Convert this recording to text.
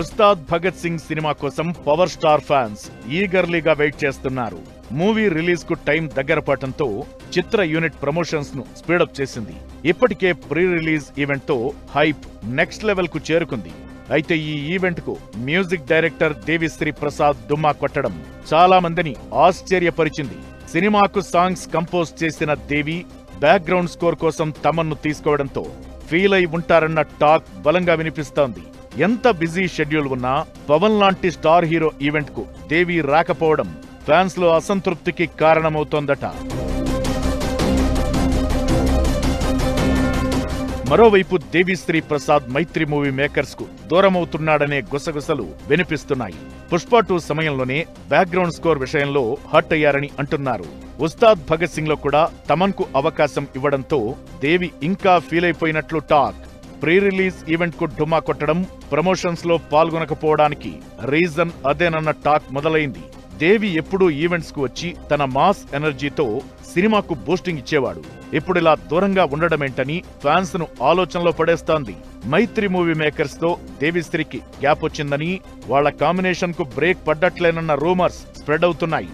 Ustaad Bhagat Singh cinema కోసం power star fans ఈగర్లీగా wait చేస్తున్నారు. Movie release కు టైం దగ్గర పడటంతో చిత్ర యూనిట్ ప్రమోషన్స్ ను స్పీడప్ చేసింది. ఇప్పటికే ప్రీ రిలీజ్ ఈవెంట్ తో హైప్ నెక్స్ట్ లెవెల్ కు చేరుకుంది. అయితే ఈ ఈవెంట్ కు మ్యూజిక్ డైరెక్టర్ దేవిశ్రీ ప్రసాద్ డుమ్మా కొట్టడం చాలా మందిని ఆశ్చర్యపరిచింది. సినిమాకు సాంగ్స్ కంపోజ్ చేసిన దేవి బ్యాక్గ్రౌండ్ స్కోర్ కోసం తమన్ను తీసుకోవడంతో ఫీల్ అయి ఉంటారన్న టాక్ బలంగా వినిపిస్తోంది. ఎంత బిజీ షెడ్యూల్ ఉన్నా పవన్ లాంటి స్టార్ హీరో ఈవెంట్ కు దేవి రాకపోవడం ఫ్యాన్స్ లో అసంతృప్తికి కారణమవుతోందట. మరోవైపు దేవిశ్రీ ప్రసాద్ మైత్రి మూవీ మేకర్స్ కు దూరమవుతున్నాడనే గుసగుసలు వినిపిస్తున్నాయి. పుష్ప 2 సమయంలోనే బ్యాక్గ్రౌండ్ స్కోర్ విషయంలో హర్ట్ అయ్యారని అంటున్నారు. ఉస్తాద్ భగత్ సింగ్ లో కూడా తమన్ కు అవకాశం ఇవ్వడంతో దేవి ఇంకా ఫీల్ అయిపోయినట్లు టాక్. ప్రీ రిలీజ్ ఈవెంట్ కు డుమ్మా కొట్టడం, ప్రమోషన్స్ లో పాల్గొనకపోవడానికి రీజన్ అదేనన్న టాక్ మొదలైంది. దేవి ఎప్పుడూ ఈవెంట్స్ కు వచ్చి తన మాస్ ఎనర్జీతో సినిమాకు బూస్టింగ్ ఇచ్చేవాడు. ఇప్పుడిలా దూరంగా ఉండడమేంటని ఫ్యాన్స్ ను ఆలోచనలో పడేస్తోంది. మైత్రి మూవీ మేకర్స్ తో దేవిశ్రీకి గ్యాప్ వచ్చిందని, వాళ్ల కాంబినేషన్ కు బ్రేక్ పడ్డట్లేనన్న రూమర్స్ స్ప్రెడ్ అవుతున్నాయి.